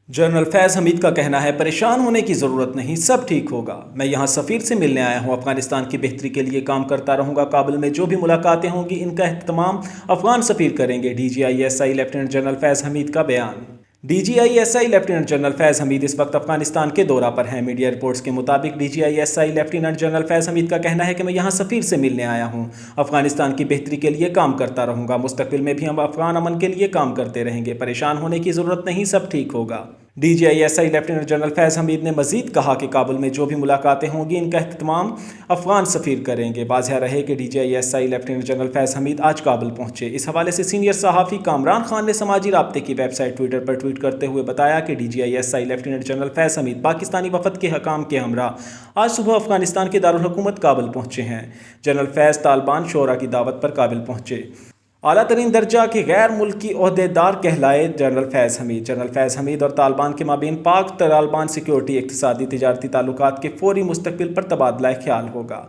General फैज़ हमीद का कहना है, परेशान होने की ज़रूरत नहीं, सब ठीक होगा। मैं यहाँ सफ़ीर से मिलने आया हूँ, अफ़गानिस्तान की बेहतरी के लिए काम करता रहूँगा। काबुल में जो भी मुलाकातें होंगी इनका एहतमाम अफ़गान सफ़ीर करेंगे। DGISI लेफ्टिनेंट जनरल फैज़ हमीद का बयान। DGISI लेफ्टिनेंट जनरल फैज़ हमीद इस वक्त अफगानिस्तान के दौरा पर हैं। मीडिया रिपोर्ट्स के मुताबिक DGISI लेफ्टिनेंट जनरल फैज़ हमीद का कहना है कि मैं यहाँ सफ़ीर से मिलने आया हूँ, अफगानिस्तान की बेहतरी के लिए काम करता रहूँगा। मुस्तकबिल में भी हम अफगान अमन के लिए काम करते रहेंगे। परेशान होने की ज़रूरत नहीं, सब ठीक होगा। DGISI लेफ्टिनेंट जनरल फैज़ हमीद ने मज़ीद कहा कि काबुल में जो भी मुलाकातें होंगी इनका एहतमाम अफ़गान सफ़ीर करेंगे। वाज़ेह रहे कि DGISI लेफ्टिनेंट जनरल फैज़ हमीद आज काबुल पहुँचे। इस हवाले से सीनियर सहाफ़ी कामरान खान ने समाजी राब्ते की वेबसाइट ट्विटर पर ट्वीट करते हुए बताया कि DGISI लेफ्टिनेंट जनरल फैज़ हमीद पाकिस्तानी वफ़द के हकाम के हमरा आज सुबह अफ़गानिस्तान के दारुल हुकूमत काबुल पहुँचे हैं। जनरल फैज़ तालिबान शोरा की दावत पर काबुल पहुँचे। आला तरीन दर्जा के गैर मुल्की ओहदेदार कहलाए जनरल फैज़ हमीद। जनरल फैज़ हमीद और तालिबान के माबीन पाक तालिबान सिक्योरिटी, इक़्तिसादी, तिजारती ताल्लुकात के फौरी मुस्तक़बिल पर तबादला ख्याल होगा।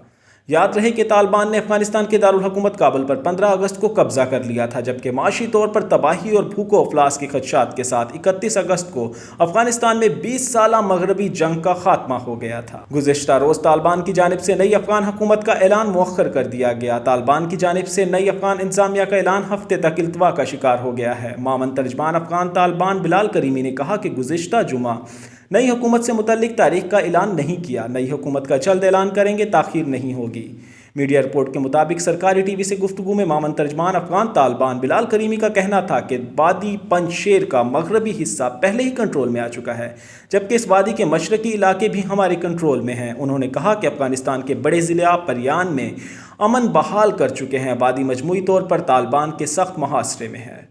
याद रहे कि तालिबान ने अफगानिस्तान के दारुल हुकूमत काबुल पर 15 अगस्त को कब्जा कर लिया था, जबकि माशी तौर पर तबाही और भूखो अफलास के खदशात के साथ 31 अगस्त को अफगानिस्तान में 20 साला मगरबी जंग का खात्मा हो गया था। गुज़िश्ता रोज़ तालिबान की जानिब से नई अफगान हुकूमत का ऐलान मुअख्खर कर दिया गया। तालिबान की जानिब से नई अफगान इंतज़ामिया का ऐलान हफ्ते तक इल्तवा का शिकार हो गया है। मामन तर्जमान अफगान तालिबान बिलाल करीमी ने कहा कि गुज़िश्ता जुमा नई हुकूमत से मुतल्लिक तारीख का ऐलान नहीं किया। नई हुकूमत का जल्द ऐलान करेंगे, ताख़ीर नहीं होगी। मीडिया रिपोर्ट के मुताबिक सरकारी टीवी से गुफ्तगू में मामन तर्जमान अफगान तालिबान बिलाल करीमी का कहना था कि वादी पंजशेर का मगरबी हिस्सा पहले ही कंट्रोल में आ चुका है, जबकि इस वादी के मशरकी इलाके भी हमारे कंट्रोल में हैं। उन्होंने कहा कि अफगानिस्तान के बड़े ज़िला परियान में अमन बहाल कर चुके हैं। वादी मजमूई तौर पर तालिबान के सख्त मुहासरे में है।